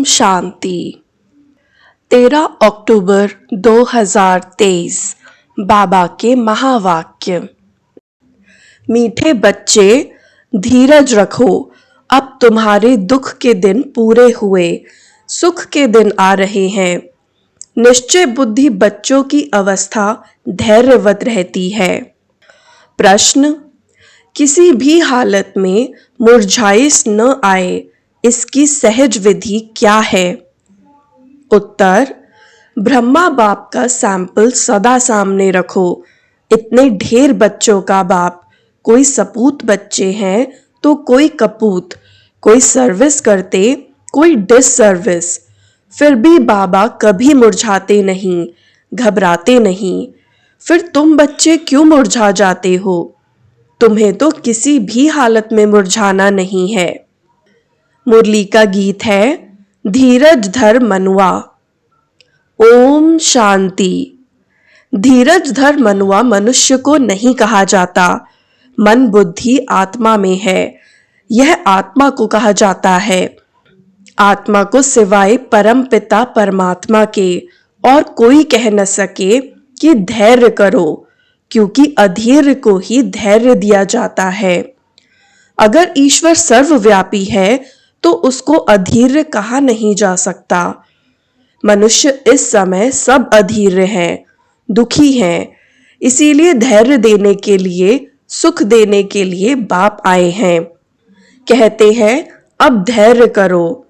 शांति। 13 अक्टूबर 2023 बाबा के महावाक्य। मीठे बच्चे, धीरज रखो, अब तुम्हारे दुख के दिन पूरे हुए, सुख के दिन आ रहे हैं। निश्चय बुद्धि बच्चों की अवस्था धैर्यवत रहती है। प्रश्न: किसी भी हालत में मुरझाइश न आए, इसकी सहज विधि क्या है? उत्तर: ब्रह्मा बाप का सैंपल सदा सामने रखो। इतने ढेर बच्चों का बाप, कोई सपूत बच्चे हैं तो कोई कपूत, कोई सर्विस करते, कोई डिससर्विस। फिर भी बाबा कभी मुरझाते नहीं, घबराते नहीं। फिर तुम बच्चे क्यों मुरझा जाते हो? तुम्हें तो किसी भी हालत में मुरझाना नहीं है। मुरली का गीत है, धीरज धर मनुआ। ओम शांति। धीरज धर मनुआ मनुष्य को नहीं कहा जाता। मन बुद्धि आत्मा में है, यह आत्मा को कहा जाता है। आत्मा को सिवाय परम पिता परमात्मा के और कोई कह न सके कि धैर्य करो, क्योंकि अधीर को ही धैर्य दिया जाता है। अगर ईश्वर सर्वव्यापी है तो उसको अधीर कहा नहीं जा सकता। मनुष्य इस समय सब अधीर हैं, दुखी हैं, इसीलिए धैर्य देने के लिए, सुख देने के लिए बाप आए हैं। कहते हैं, अब धैर्य करो।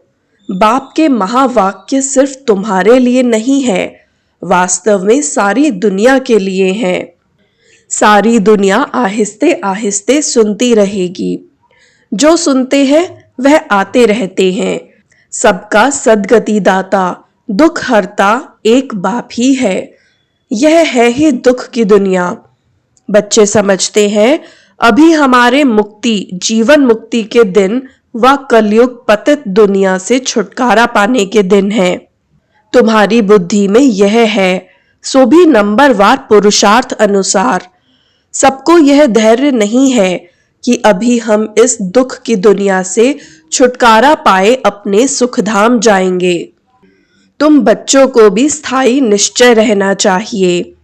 बाप के महावाक्य सिर्फ तुम्हारे लिए नहीं है, वास्तव में सारी दुनिया के लिए हैं। सारी दुनिया आहिस्ते आहिस्ते सुनती रहेगी। जो सुनते हैं वह आते रहते हैं। सबका सद्गति दाता, दुख हरता एक बाप ही है। यह है ही दुख की दुनिया। बच्चे समझते हैं अभी हमारे मुक्ति, जीवन मुक्ति के दिन व कलयुग पतित दुनिया से छुटकारा पाने के दिन हैं। तुम्हारी बुद्धि में यह है, सो भी नंबरवार पुरुषार्थ अनुसार। सबको यह धैर्य नहीं है कि अभी हम इस दुख की दुनिया से छुटकारा पाए अपने सुखधाम जाएंगे। तुम बच्चों को भी स्थायी निश्चय रहना चाहिए।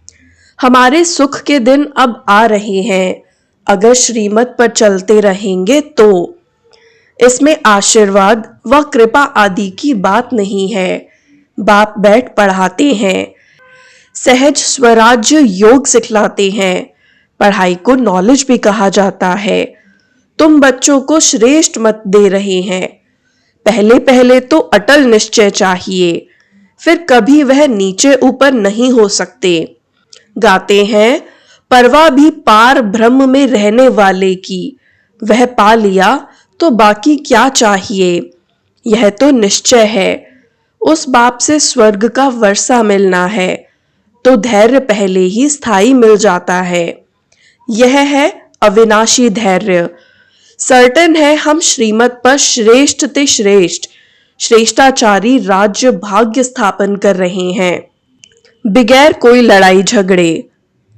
हमारे सुख के दिन अब आ रहे हैं, अगर श्रीमत पर चलते रहेंगे तो। इसमें आशीर्वाद व कृपा आदि की बात नहीं है। बाप बैठ पढ़ाते हैं, सहज स्वराज्य योग सिखलाते हैं। पढ़ाई को नॉलेज भी कहा जाता है। तुम बच्चों को श्रेष्ठ मत दे रहे हैं। पहले पहले तो अटल निश्चय चाहिए, फिर कभी वह नीचे ऊपर नहीं हो सकते। गाते हैं, परवाह भी पार ब्रह्म में रहने वाले की, वह पा लिया तो बाकी क्या चाहिए। यह तो निश्चय है, उस बाप से स्वर्ग का वर्षा मिलना है, तो धैर्य पहले ही स्थायी मिल जाता है। यह है अविनाशी धैर्य। सर्टन है हम श्रीमत पर श्रेष्ठ ते श्रेष्ठ, श्रेष्ठाचारी राज्य भाग्य स्थापन कर रहे हैं, बिगैर कोई लड़ाई झगड़े।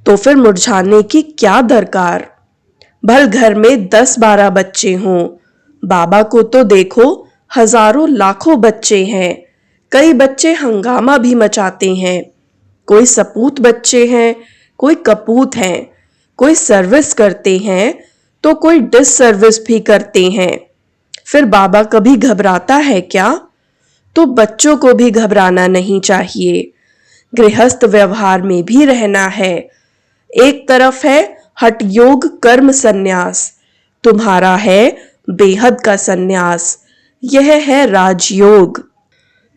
तो फिर मुरझाने की क्या दरकार? भल घर में 10-12 बच्चे हों, बाबा को तो देखो, हजारों लाखों बच्चे हैं। कई बच्चे हंगामा भी मचाते हैं। कोई सपूत बच्चे हैं, कोई कपूत हैं, कोई सर्विस करते हैं तो कोई डिससर्विस भी करते हैं। फिर बाबा कभी घबराता है क्या? तो बच्चों को भी घबराना नहीं चाहिए। गृहस्थ व्यवहार में भी रहना है। एक तरफ है हठ योग कर्म संन्यास, तुम्हारा है बेहद का संन्यास, यह है राजयोग।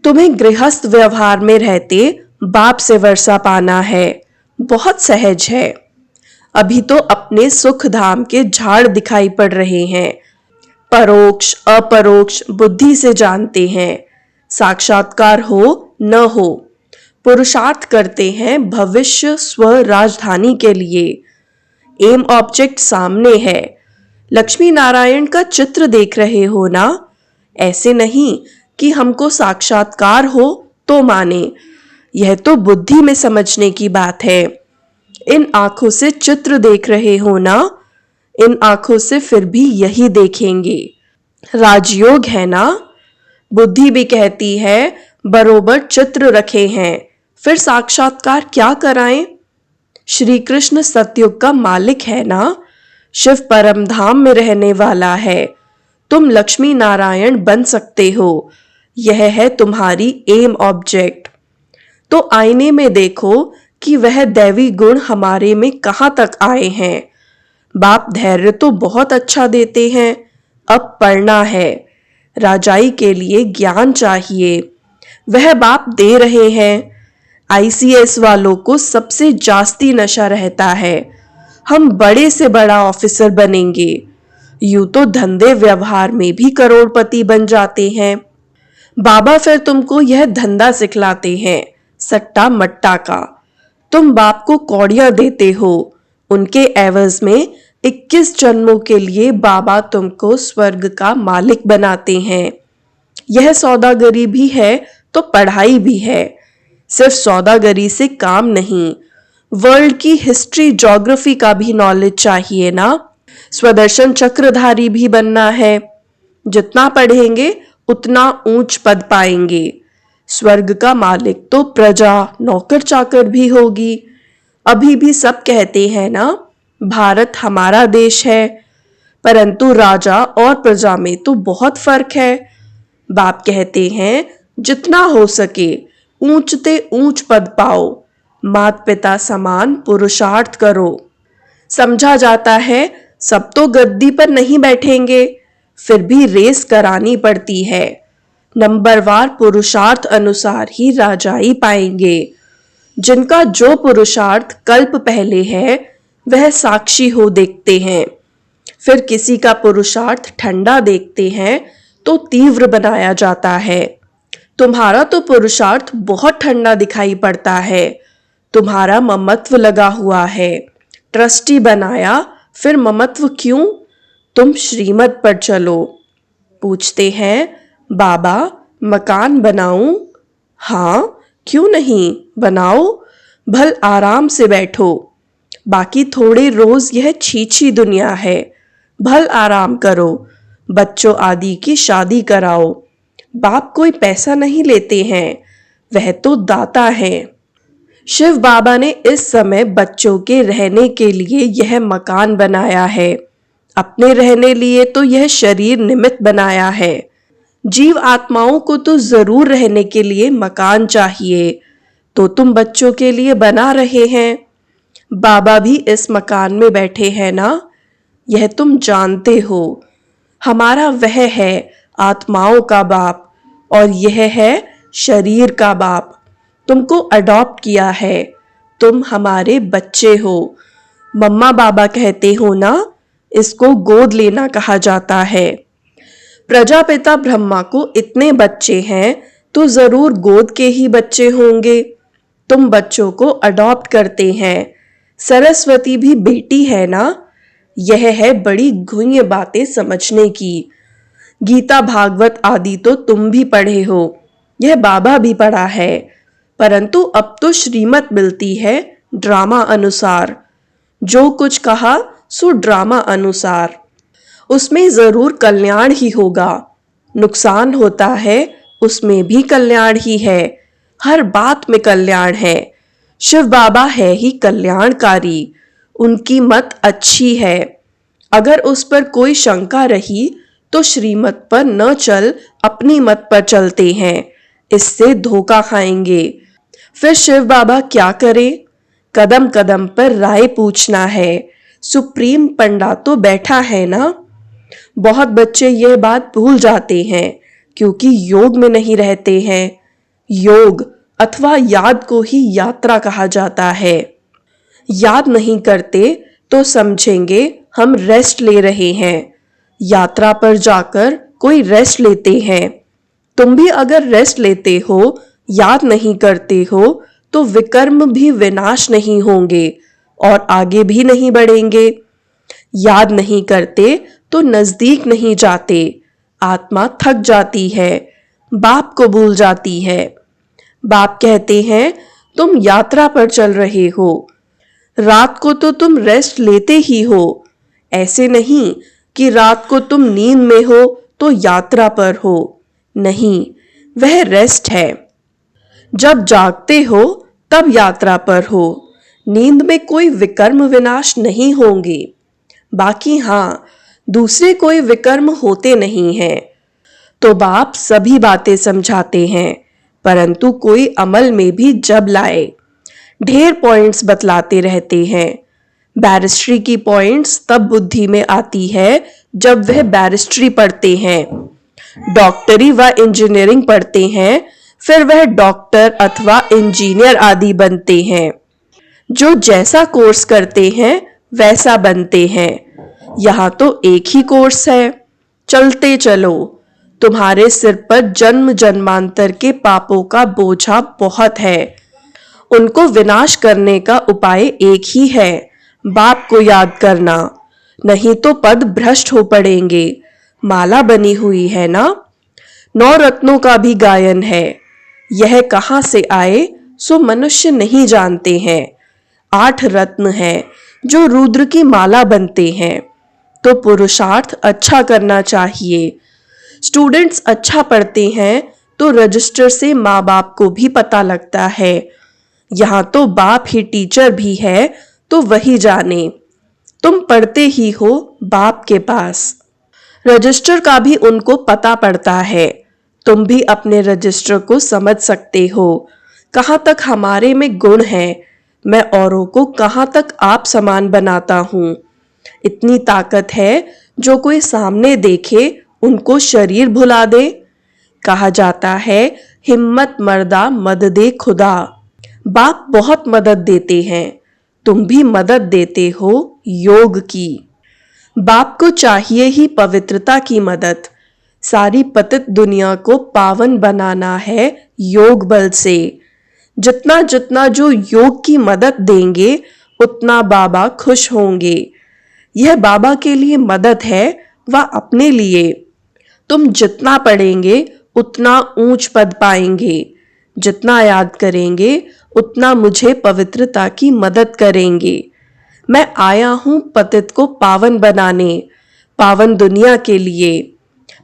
तुम्हें गृहस्थ व्यवहार में रहते बाप से वर्षा पाना है, बहुत सहज है। अभी तो अपने सुख धाम के झाड़ दिखाई पड़ रहे हैं। परोक्ष अपरोक्ष बुद्धि से जानते हैं, साक्षात्कार हो न हो। पुरुषार्थ करते हैं भविष्य स्व राजधानी के लिए। एम ऑब्जेक्ट सामने है। लक्ष्मी नारायण का चित्र देख रहे हो ना? ऐसे नहीं कि हमको साक्षात्कार हो तो माने, यह तो बुद्धि में समझने की बात है। इन आंखों से चित्र देख रहे हो ना? इन आंखों से फिर भी यही देखेंगे। राजयोग है ना? बुद्धि भी कहती है बरोबर चित्र रखे हैं, फिर साक्षात्कार क्या कराएं? श्री कृष्ण सतयुग का मालिक है ना, शिव परम धाम में रहने वाला है। तुम लक्ष्मी नारायण बन सकते हो, यह है तुम्हारी एम ऑब्जेक्ट। तो आईने में देखो कि वह दैवी गुण हमारे में कहां तक आए हैं। बाप धैर्य तो बहुत अच्छा देते हैं, अब पढ़ना है, राजाई के लिए ज्ञान चाहिए, वह बाप दे रहे हैं। आईसीएस वालों को सबसे जास्ती नशा रहता है, हम बड़े से बड़ा ऑफिसर बनेंगे। यूं तो धंधे व्यवहार में भी करोड़पति बन जाते हैं। बाबा फिर तुमको यह धंधा सिखलाते हैं, सट्टा मट्टा का। तुम बाप को कौड़ियां देते हो, उनके एवज में 21 जन्मों के लिए बाबा तुमको स्वर्ग का मालिक बनाते हैं। यह सौदागरी भी है तो पढ़ाई भी है। सिर्फ सौदागरी से काम नहीं, वर्ल्ड की हिस्ट्री ज्योग्राफी का भी नॉलेज चाहिए ना। स्वदर्शन चक्रधारी भी बनना है, जितना पढ़ेंगे उतना ऊंच पद पाएंगे। स्वर्ग का मालिक तो प्रजा नौकर चाकर भी होगी। अभी भी सब कहते हैं ना भारत हमारा देश है, परंतु राजा और प्रजा में तो बहुत फर्क है। बाप कहते हैं जितना हो सके ऊंचते ऊंच पद पाओ, मात पिता समान पुरुषार्थ करो। समझा जाता है सब तो गद्दी पर नहीं बैठेंगे, फिर भी रेस करानी पड़ती है। नंबरवार पुरुषार्थ अनुसार ही राजाई पाएंगे। जिनका जो पुरुषार्थ कल्प पहले है वह साक्षी हो देखते हैं, फिर किसी का पुरुषार्थ ठंडा देखते हैं तो तीव्र बनाया जाता है। तुम्हारा तो पुरुषार्थ बहुत ठंडा दिखाई पड़ता है, तुम्हारा ममत्व लगा हुआ है। ट्रस्टी बनाया, फिर ममत्व क्यों? तुम श्रीमत पर चलो। पूछते हैं बाबा मकान बनाऊं? हाँ क्यों नहीं, बनाओ, भल आराम से बैठो। बाकी थोड़े रोज यह छीछी दुनिया है, भल आराम करो, बच्चों आदि की शादी कराओ। बाप कोई पैसा नहीं लेते हैं, वह तो दाता है। शिव बाबा ने इस समय बच्चों के रहने के लिए यह मकान बनाया है, अपने रहने लिए तो यह शरीर निमित्त बनाया है। जीव आत्माओं को तो जरूर रहने के लिए मकान चाहिए, तो तुम बच्चों के लिए बना रहे हैं। बाबा भी इस मकान में बैठे हैं ना, यह तुम जानते हो। हमारा वह है आत्माओं का बाप और यह है शरीर का बाप। तुमको अडॉप्ट किया है, तुम हमारे बच्चे हो। मम्मा बाबा कहते हो ना, इसको गोद लेना कहा जाता है। प्रजापिता ब्रह्मा को इतने बच्चे हैं तो जरूर गोद के ही बच्चे होंगे। तुम बच्चों को अडॉप्ट करते हैं। सरस्वती भी बेटी है ना, यह है बड़ी गुह्य बातें समझने की। गीता भागवत आदि तो तुम भी पढ़े हो, यह बाबा भी पढ़ा है, परंतु अब तो श्रीमत मिलती है ड्रामा अनुसार। जो कुछ कहा सो ड्रामा अनुसार, उसमें जरूर कल्याण ही होगा। नुकसान होता है उसमें भी कल्याण ही है, हर बात में कल्याण है। शिव बाबा है ही कल्याणकारी, उनकी मत अच्छी है। अगर उस पर कोई शंका रही तो श्रीमत पर न चल अपनी मत पर चलते हैं, इससे धोखा खाएंगे। फिर शिव बाबा क्या करे? कदम कदम पर राय पूछना है। सुप्रीम पंडा तो बैठा है ना। बहुत बच्चे यह बात भूल जाते हैं क्योंकि योग में नहीं रहते हैं। योग अथवा याद को ही यात्रा कहा जाता है। याद नहीं करते तो समझेंगे हम रेस्ट ले रहे हैं। यात्रा पर जाकर कोई रेस्ट लेते हैं। तुम भी अगर रेस्ट लेते हो, याद नहीं करते हो, तो विकर्म भी विनाश नहीं होंगे और आगे भी नहीं बढ़ेंगे। याद नहीं करते तो नजदीक नहीं जाते, आत्मा थक जाती है, बाप को भूल जाती है। बाप कहते हैं तुम यात्रा पर चल रहे हो, रात को तो तुम रेस्ट लेते ही हो। ऐसे नहीं कि रात को तुम नींद में हो तो यात्रा पर हो, नहीं, वह रेस्ट है। जब जागते हो तब यात्रा पर हो। नींद में कोई विकर्म विनाश नहीं होंगे। बाकी हाँ, दूसरे कोई विकर्म होते नहीं हैं। तो बाप सभी बातें समझाते हैं, परंतु कोई अमल में भी जब लाए। ढेर पॉइंट्स बतलाते रहते हैं। बैरिस्ट्री की पॉइंट्स तब बुद्धि में आती है जब वह बैरिस्ट्री पढ़ते हैं, डॉक्टरी व इंजीनियरिंग पढ़ते हैं, फिर वह डॉक्टर अथवा इंजीनियर आदि बनते हैं। जो जैसा कोर्स करते हैं वैसा बनते हैं। यहाँ तो एक ही कोर्स है, चलते चलो। तुम्हारे सिर पर जन्म जन्मांतर के पापों का बोझा बहुत है। उनको विनाश करने का उपाय एक ही है, बाप को याद करना, नहीं तो पद भ्रष्ट हो पड़ेंगे। माला बनी हुई है ना, 9 रत्नों का भी गायन है। यह कहाँ से आए सो मनुष्य नहीं जानते हैं। 8 रत्न हैं जो रुद्र की माला बनते हैं। तो पुरुषार्थ अच्छा करना चाहिए। स्टूडेंट्स अच्छा पढ़ते हैं तो रजिस्टर से माँ बाप को भी पता लगता है। यहाँ तो बाप ही टीचर भी है, तो वही जाने। तुम पढ़ते ही हो बाप के पास, रजिस्टर का भी उनको पता पड़ता है। तुम भी अपने रजिस्टर को समझ सकते हो, कहाँ तक हमारे में गुण है। मैं औरों को कहाँ तक आप समान बनाता हूँ। इतनी ताकत है जो कोई सामने देखे उनको शरीर भुला दे। कहा जाता है हिम्मत मर्दा मद दे खुदा। बाप बहुत मदद देते हैं, तुम भी मदद देते हो योग की। बाप को चाहिए ही पवित्रता की मदद। सारी पतित दुनिया को पावन बनाना है योग बल से। जितना जितना जो योग की मदद देंगे उतना बाबा खुश होंगे। यह बाबा के लिए मदद है व अपने लिए। तुम जितना पढ़ेंगे उतना ऊंच पद पाएंगे। जितना याद करेंगे उतना मुझे पवित्रता की मदद करेंगे। मैं आया हूं पतित को पावन बनाने, पावन दुनिया के लिए।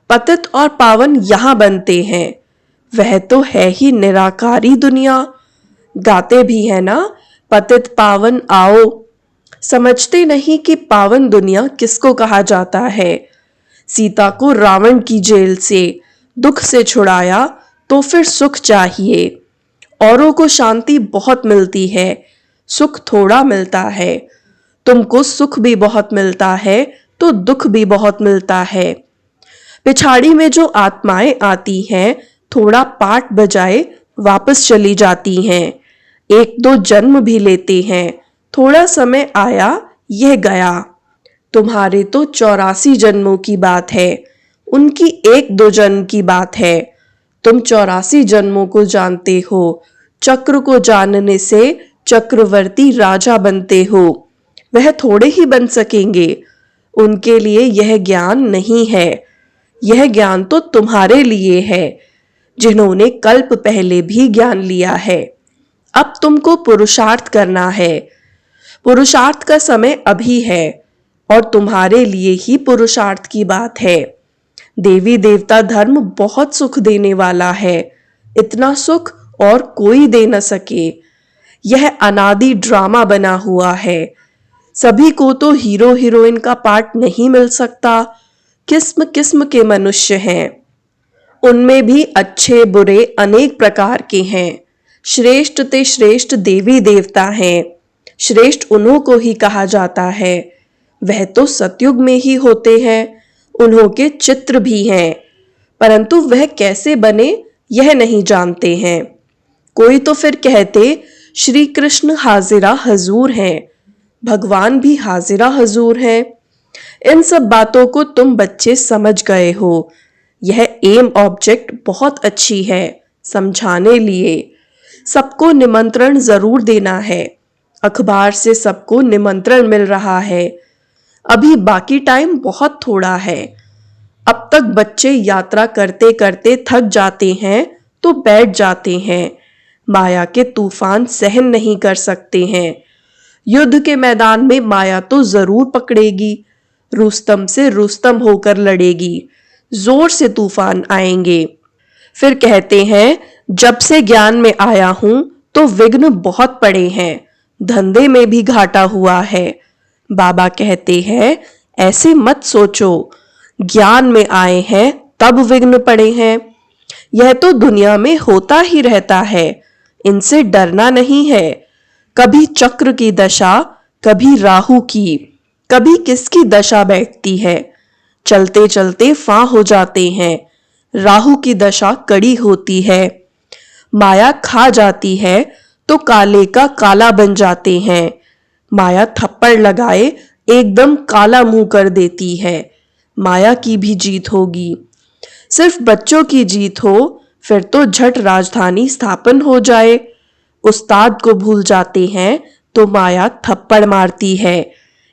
पतित और पावन यहां बनते हैं, वह तो है ही निराकारी दुनिया। गाते भी है ना, पतित पावन आओ। समझते नहीं कि पावन दुनिया किसको कहा जाता है। सीता को रावण की जेल से दुख से छुड़ाया तो फिर सुख चाहिए। औरों को शांति बहुत मिलती है, सुख थोड़ा मिलता है। तुमको सुख भी बहुत मिलता है तो दुख भी बहुत मिलता है। पिछाड़ी में जो आत्माएं आती हैं, थोड़ा पाठ बजाए वापस चली जाती हैं। 1-2 जन्म भी लेते हैं, थोड़ा समय आया यह गया। तुम्हारे तो 84 जन्मों की बात है, उनकी 1-2 जन्म की बात है। तुम 84 जन्मों को जानते हो। चक्र को जानने से चक्रवर्ती राजा बनते हो। वह थोड़े ही बन सकेंगे, उनके लिए यह ज्ञान नहीं है। यह ज्ञान तो तुम्हारे लिए है, जिन्होंने कल्प पहले भी ज्ञान लिया है। अब तुमको पुरुषार्थ करना है। पुरुषार्थ का समय अभी है और तुम्हारे लिए ही पुरुषार्थ की बात है। देवी देवता धर्म बहुत सुख देने वाला है, इतना सुख और कोई दे न सके। यह अनादि ड्रामा बना हुआ है। सभी को तो हीरो हीरोइन का पार्ट नहीं मिल सकता। किस्म किस्म के मनुष्य हैं, उनमें भी अच्छे बुरे अनेक प्रकार के हैं। श्रेष्ठ ते श्रेष्ठ देवी देवता हैं। श्रेष्ठ उन्हों को ही कहा जाता है। वह तो सतयुग में ही होते हैं, उन्हों के चित्र भी हैं, परंतु वह कैसे बने यह नहीं जानते हैं। कोई तो फिर कहते श्री कृष्ण हाजिरा हजूर हैं, भगवान भी हाजिरा हजूर हैं। इन सब बातों को तुम बच्चे समझ गए हो। यह एम ऑब्जेक्ट बहुत अच्छी है समझाने लिए। सबको निमंत्रण जरूर देना है। अखबार से सबको निमंत्रण मिल रहा है। अभी बाकी टाइम बहुत थोड़ा है। अब तक बच्चे यात्रा करते करते थक जाते हैं तो बैठ जाते हैं। माया के तूफान सहन नहीं कर सकते हैं। युद्ध के मैदान में माया तो जरूर पकड़ेगी, रुस्तम से रुस्तम होकर लड़ेगी। जोर से तूफान आएंगे। फिर कहते हैं, जब से ज्ञान में आया हूं तो विघ्न बहुत पड़े हैं, धंधे में भी घाटा हुआ है। बाबा कहते हैं, ऐसे मत सोचो, ज्ञान में आए हैं तब विघ्न पड़े हैं। यह तो दुनिया में होता ही रहता है, इनसे डरना नहीं है। कभी चक्र की दशा, कभी राहु की, कभी किसकी दशा बैठती है। चलते चलते फां हो जाते हैं। राहु की दशा कड़ी होती है। माया खा जाती है तो काले का काला बन जाते हैं। माया थप्पड़ लगाए एकदम काला मुंह कर देती है। माया की भी जीत होगी। सिर्फ बच्चों की जीत हो फिर तो झट राजधानी स्थापन हो जाए। उस्ताद को भूल जाते हैं तो माया थप्पड़ मारती है।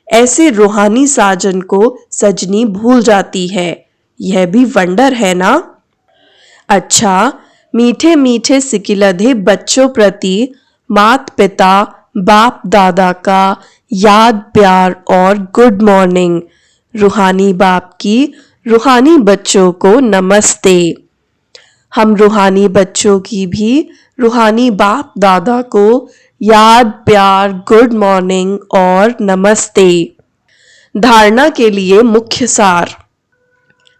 ऐसे रूहानी साजन को सजनी भूल जाती है। यह भी वंडर है ना। अच्छा, मीठे मीठे सिकिलधे बच्चों प्रति मात पिता बाप दादा का याद प्यार और गुड मॉर्निंग। रूहानी बाप की रूहानी बच्चों को नमस्ते। हम रूहानी बच्चों की भी रूहानी बाप दादा को याद प्यार गुड मॉर्निंग और नमस्ते। धारणा के लिए मुख्य सार।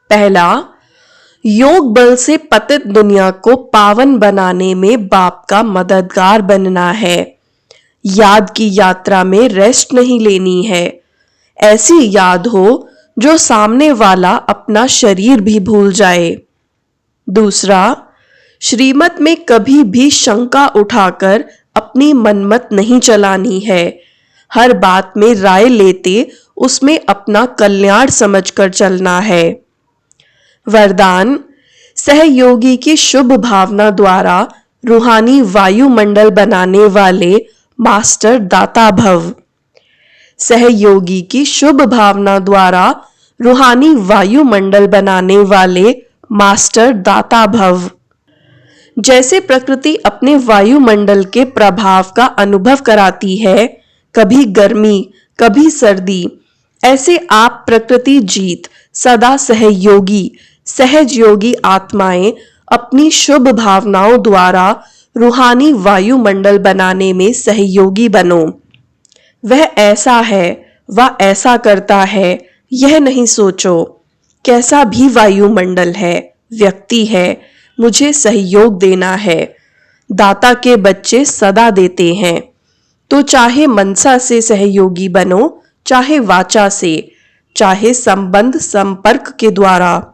पहला, योग बल से पतित दुनिया को पावन बनाने में बाप का मददगार बनना है। याद की यात्रा में रेस्ट नहीं लेनी है। ऐसी याद हो जो सामने वाला अपना शरीर भी भूल जाए। दूसरा, श्रीमत में कभी भी शंका उठाकर अपनी मनमत नहीं चलानी है। हर बात में राय लेते उसमें अपना कल्याण समझकर चलना है। वरदान, सहयोगी की शुभ भावना द्वारा रूहानी वायुमंडल बनाने वाले मास्टर दाता भव। सहयोगी की शुभ भावना द्वारा रूहानी वायुमंडल बनाने वाले मास्टर दाता भव। जैसे प्रकृति अपने वायुमंडल के प्रभाव का अनुभव कराती है, कभी गर्मी कभी सर्दी, ऐसे आप प्रकृति जीत सदा सहयोगी सहज योगी आत्माएं अपनी शुभ भावनाओं द्वारा रूहानी वायुमंडल बनाने में सहयोगी बनो। वह ऐसा है, वह ऐसा करता है, यह नहीं सोचो कैसा भी वायुमंडल है, व्यक्ति है, मुझे सहयोग देना है। दाता के बच्चे सदा देते हैं, तो चाहे मनसा से सहयोगी बनो, चाहे वाचा से, चाहे संबंध संपर्क के द्वारा,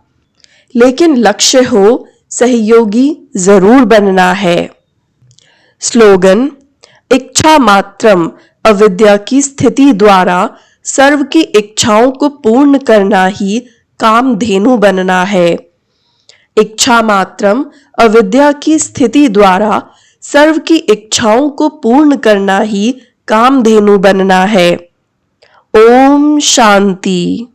लेकिन लक्ष्य हो सहयोगी जरूर बनना है। स्लोगन, इच्छा मात्रम अविद्या की स्थिति द्वारा सर्व की इच्छाओं को पूर्ण करना ही कामधेनु बनना है। इच्छा मात्रम अविद्या की स्थिति द्वारा सर्व की इच्छाओं को पूर्ण करना ही कामधेनु बनना है। ओम शांति।